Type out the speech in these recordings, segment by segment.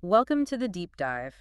Welcome to the deep dive.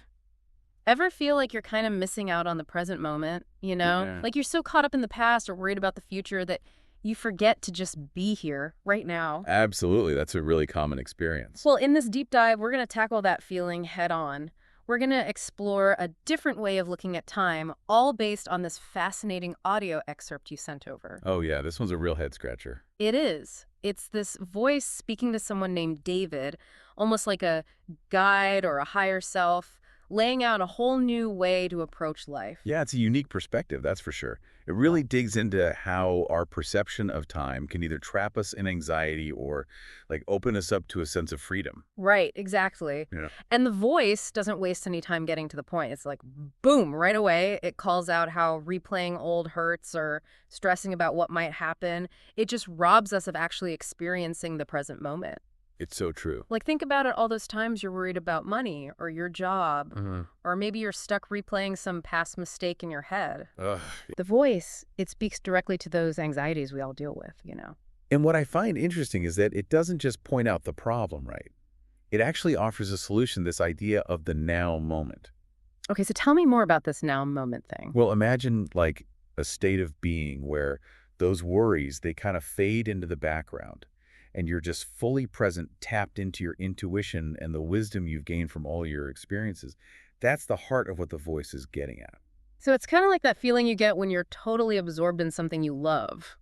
Ever feel like you're kind of missing out on the present moment, you know? Yeah. Like you're so caught up in the past or worried about the future that you forget to just be here right now. Absolutely. That's a really common experience. Well, in this deep dive, we're going to tackle that feeling head on. We're going to explore a different way of looking at time, all based on this fascinating audio excerpt you sent over. Oh, yeah, this one's a real head scratcher. It is. It's this voice speaking to someone named David, almost like a guide or a higher self, laying out a whole new way to approach life. Yeah, it's a unique perspective, that's for sure. It Yeah. really digs into how our perception of time can either trap us in anxiety or open us up to a sense of freedom. Right, exactly. You know? And the voice doesn't waste any time getting to the point. It's like, boom, right away. It calls out how replaying old hurts or stressing about what might happen. It just robs us of actually experiencing the present moment. It's so true. Like, think about it all those times you're worried about money or your job, Mhm. or maybe you're stuck replaying some past mistake in your head. Ugh. The voice, it speaks directly to those anxieties we all deal with. And what I find interesting is that it doesn't just point out the problem, right? It actually offers a solution, this idea of the now moment. Okay, so tell me more about this now moment thing. Well, imagine like a state of being where those worries, they kind of fade into the background and you're just fully present, tapped into your intuition and the wisdom you've gained from all your experiences. That's the heart of what the voice is getting at. So it's kind of like that feeling you get when you're totally absorbed in something you love,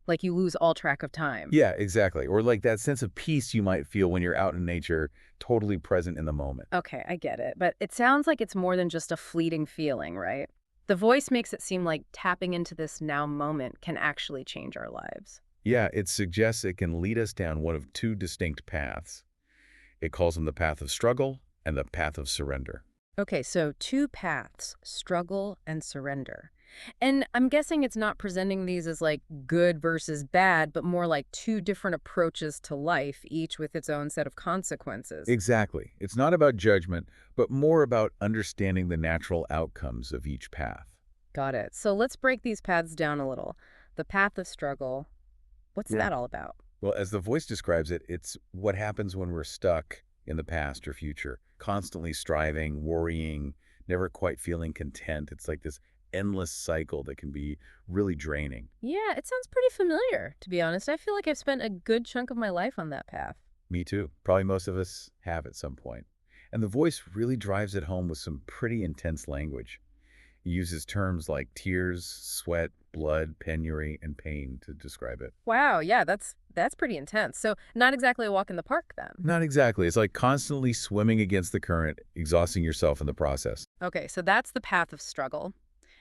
like you lose all track of time. Yeah, exactly. Or like that sense of peace you might feel when you're out in nature, totally present in the moment. Okay, I get it. But it sounds like it's more than just a fleeting feeling, right? The voice makes it seem like tapping into this now moment can actually change our lives. Yeah, it suggests it can lead us down one of two distinct paths. It calls them the path of struggle and the path of surrender. Okay, so two paths, struggle and surrender. And I'm guessing it's not presenting these as like good versus bad, but more like two different approaches to life, each with its own set of consequences. Exactly. It's not about judgment, but more about understanding the natural outcomes of each path. Got it. So let's break these paths down a little. The path of struggle, what's Yeah. that all about? Well, as the voice describes it, it's what happens when we're stuck in the past or future, constantly striving, worrying, never quite feeling content. It's like this endless cycle that can be really draining. Yeah, it sounds pretty familiar, to be honest. I feel like I've spent a good chunk of my life on that path. Me too. Probably most of us have at some point. And the voice really drives it home with some pretty intense language. He uses terms like tears, sweat, blood, penury, and pain to describe it. Wow, yeah, that's pretty intense. So not exactly a walk in the park then. Not exactly. It's like constantly swimming against the current, exhausting yourself in the process. Okay, so that's the path of struggle.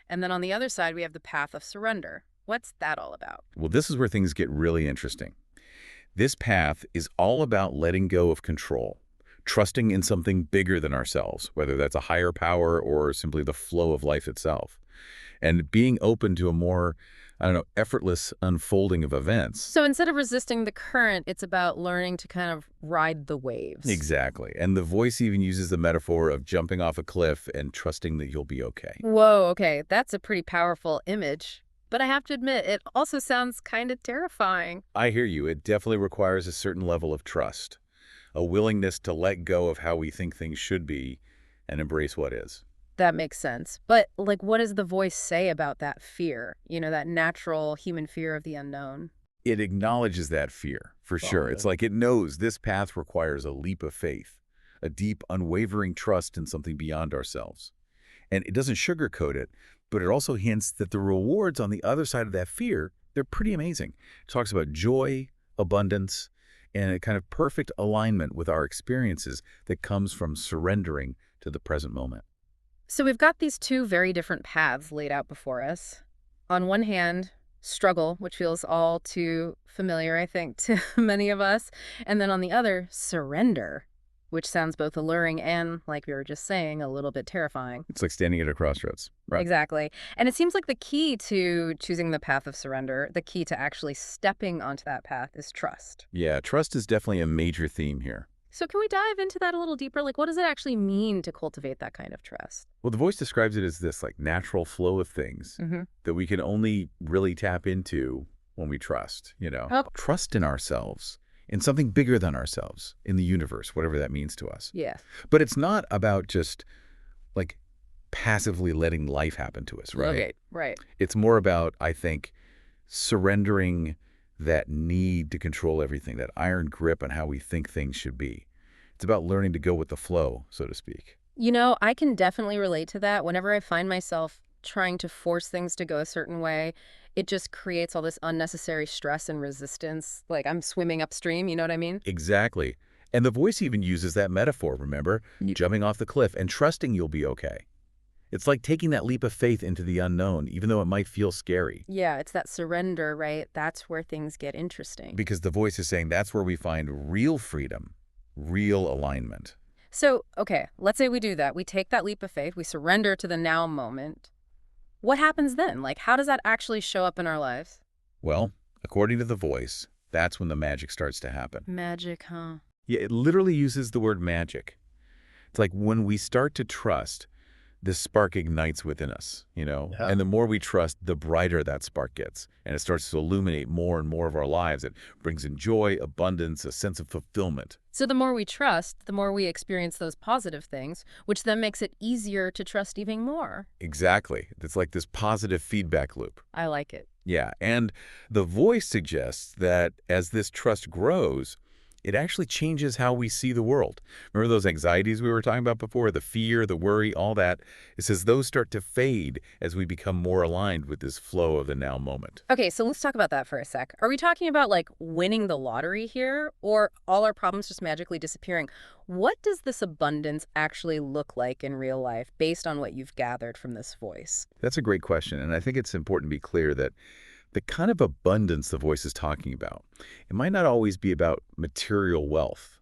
And then on the other side, we have the path of surrender. What's that all about? Well, this is where things get really interesting. This path is all about letting go of control, trusting in something bigger than ourselves, whether that's a higher power or simply the flow of life itself, and being open to a more, effortless unfolding of events. So instead of resisting the current, it's about learning to kind of ride the waves. Exactly. And the voice even uses the metaphor of jumping off a cliff and trusting that you'll be okay. Whoa, okay, that's a pretty powerful image. But I have to admit, it also sounds kind of terrifying. I hear you. It definitely requires a certain level of trust, a willingness to let go of how we think things should be and embrace what is. That makes sense. But, like, what does the voice say about that fear? That natural human fear of the unknown? It acknowledges that fear, for sure. It's like it knows this path requires a leap of faith, a deep, unwavering trust in something beyond ourselves. And it doesn't sugarcoat it, but it also hints that the rewards on the other side of that fear, they're pretty amazing. It talks about joy, abundance, and a kind of perfect alignment with our experiences that comes from surrendering to the present moment. So we've got these two very different paths laid out before us. On one hand, struggle, which feels all too familiar, I think, to many of us. And then on the other, surrender, which sounds both alluring and, like we were just saying, a little bit terrifying. It's like standing at a crossroads, right? Exactly. And it seems like the key to choosing the path of surrender, the key to actually stepping onto that path is trust. Yeah, trust is definitely a major theme here. So can we dive into that a little deeper? Like, what does it actually mean to cultivate that kind of trust? Well, the voice describes it as this like natural flow of things Mm-hmm. that we can only really tap into when we trust. Oh. Trust in ourselves, in something bigger than ourselves, in the universe, whatever that means to us. Yeah. But it's not about just like passively letting life happen to us, right? Okay. Right. It's more about, I think, surrendering that need to control everything, that iron grip on how we think things should be. It's about learning to go with the flow, so to speak. I can definitely relate to that. Whenever I find myself trying to force things to go a certain way, it just creates all this unnecessary stress and resistance. Like I'm swimming upstream, you know what I mean? Exactly. And the voice even uses that metaphor, remember? Jumping off the cliff and trusting you'll be okay. It's like taking that leap of faith into the unknown, even though it might feel scary. Yeah, it's that surrender, right? That's where things get interesting. Because the voice is saying that's where we find real freedom, real alignment. So, okay, let's say we do that. We take that leap of faith, we surrender to the now moment. What happens then? Like, how does that actually show up in our lives? Well, according to the voice, that's when the magic starts to happen. Magic, huh? Yeah, it literally uses the word magic. It's like when we start to trust, this spark ignites within us. Yeah. And the more we trust, the brighter that spark gets. And it starts to illuminate more and more of our lives. It brings in joy, abundance, a sense of fulfillment. So the more we trust, the more we experience those positive things, which then makes it easier to trust even more. Exactly. It's like this positive feedback loop. I like it. Yeah, and the voice suggests that as this trust grows, it actually changes how we see the world. Remember those anxieties we were talking about before, the fear, the worry, all that? It says those start to fade as we become more aligned with this flow of the now moment. Okay, so let's talk about that for a sec. Are we talking about like winning the lottery here, or all our problems just magically disappearing? What does this abundance actually look like in real life based on what you've gathered from this voice? That's a great question, and I think it's important to be clear that the kind of abundance the voice is talking about, it might not always be about material wealth,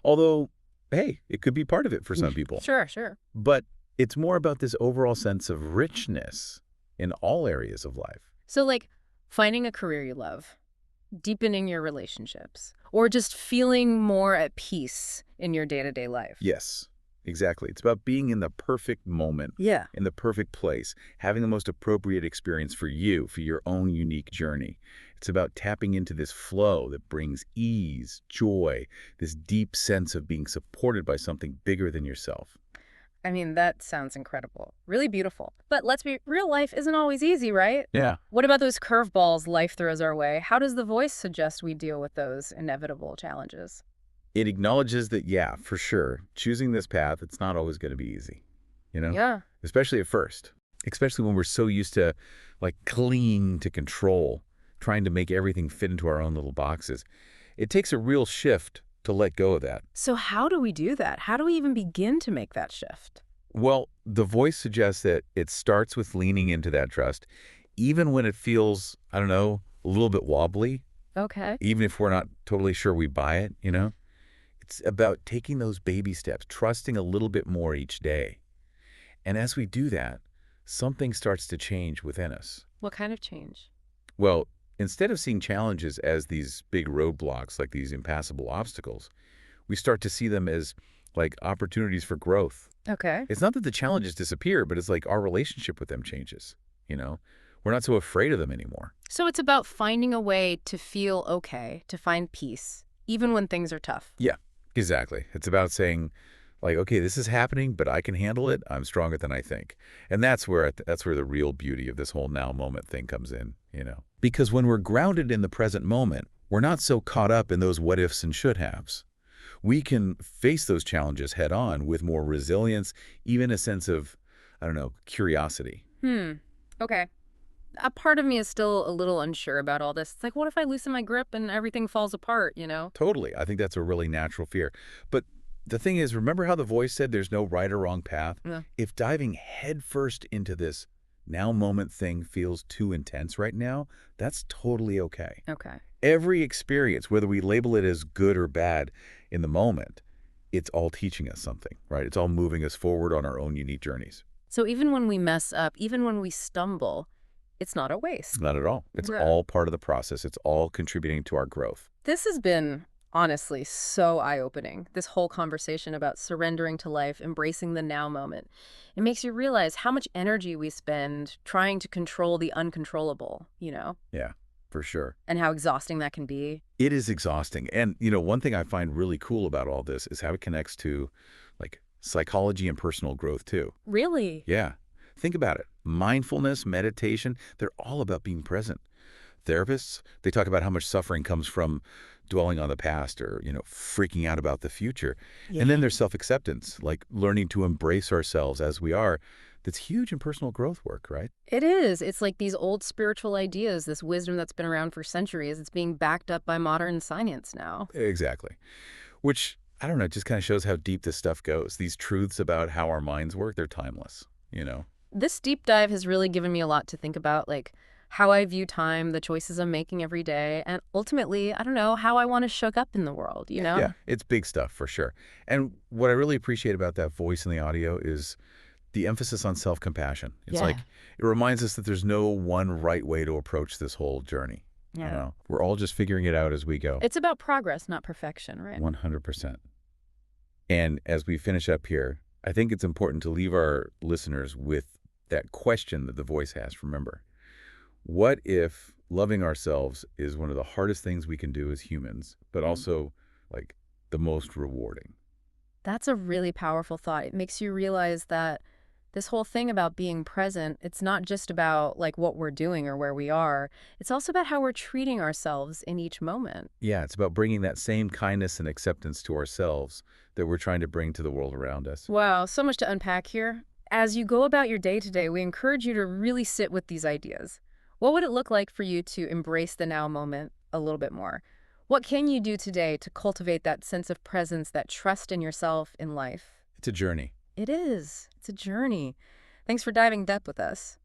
although, hey, it could be part of it for some people. Sure, sure. But it's more about this overall sense of richness in all areas of life. So like finding a career you love, deepening your relationships, or just feeling more at peace in your day-to-day life. Yes, exactly. It's about being in the perfect moment, Yeah. in the perfect place, having the most appropriate experience for you, for your own unique journey. It's about tapping into this flow that brings ease, joy, this deep sense of being supported by something bigger than yourself. I mean, that sounds incredible. Really beautiful. But let's be real, life isn't always easy, right? Yeah. What about those curveballs life throws our way? How does the voice suggest we deal with those inevitable challenges? It acknowledges that, yeah, for sure, choosing this path, it's not always going to be easy, Yeah. especially at first, especially when we're so used to like clinging to control, trying to make everything fit into our own little boxes. It takes a real shift to let go of that. So how do we do that? How do we even begin to make that shift? Well, the voice suggests that it starts with leaning into that trust, even when it feels, I don't know, a little bit wobbly, Okay. even if we're not totally sure we buy it. It's about taking those baby steps, trusting a little bit more each day. And as we do that, something starts to change within us. What kind of change? Well, instead of seeing challenges as these big roadblocks, like these impassable obstacles, we start to see them as like opportunities for growth. Okay. It's not that the challenges disappear, but it's like our relationship with them changes. We're not so afraid of them anymore. So it's about finding a way to feel okay, to find peace, even when things are tough. Yeah, exactly. It's about saying, like, okay, this is happening, but I can handle it. I'm stronger than I think. And that's where the real beauty of this whole now moment thing comes in. Because when we're grounded in the present moment, we're not so caught up in those what ifs and should haves. We can face those challenges head on with more resilience, even a sense of, I don't know, curiosity. Okay. A part of me is still a little unsure about all this. It's like, what if I loosen my grip and everything falls apart? Totally. I think that's a really natural fear. But the thing is, remember how the voice said there's no right or wrong path? Yeah. If diving headfirst into this now moment thing feels too intense right now, that's totally okay. Okay. Every experience, whether we label it as good or bad in the moment, it's all teaching us something, right? It's all moving us forward on our own unique journeys. So even when we mess up, even when we stumble, it's not a waste. Not at all. It's Right. all part of the process. It's all contributing to our growth. This has been, honestly, so eye-opening, this whole conversation about surrendering to life, embracing the now moment. It makes you realize how much energy we spend trying to control the uncontrollable. Yeah. for sure. and how exhausting that can be. It is exhausting. And, one thing I find really cool about all this is how it connects to, like, psychology and personal growth, too. Really? Yeah. Think about it. Mindfulness, meditation, they're all about being present. Therapists, they talk about how much suffering comes from dwelling on the past or, freaking out about the future. And then Yeah. there's self-acceptance, like learning to embrace ourselves as we are. That's huge in personal growth work, right? It is. It's like these old spiritual ideas, this wisdom that's been around for centuries. It's being backed up by modern science now. Exactly. Which, I don't know, just kind of shows how deep this stuff goes. These truths about how our minds work, they're timeless, you know? This deep dive has really given me a lot to think about, like how I view time, the choices I'm making every day, and ultimately, I don't know, how I want to show up in the world, you Yeah, know? it's big stuff for sure. And what I really appreciate about that voice in the audio is the emphasis on self-compassion. It's Yeah. like it reminds us that there's no one right way to approach this whole journey. I don't Yeah. know. We're all just figuring it out as we go. It's about progress, not perfection, right? 100%. And as we finish up here, I think it's important to leave our listeners with that question that the voice has. Remember, what if loving ourselves is one of the hardest things we can do as humans, but Mm. also like the most rewarding? That's a really powerful thought. It makes you realize that this whole thing about being present, it's not just about like what we're doing or where we are. It's also about how we're treating ourselves in each moment. Yeah, it's about bringing that same kindness and acceptance to ourselves that we're trying to bring to the world around us. Wow, so much to unpack here. As you go about your day to day, we encourage you to really sit with these ideas. What would it look like for you to embrace the now moment a little bit more? What can you do today to cultivate that sense of presence, that trust in yourself, in life? It's a journey. It is. It's a journey. Thanks for diving depth with us.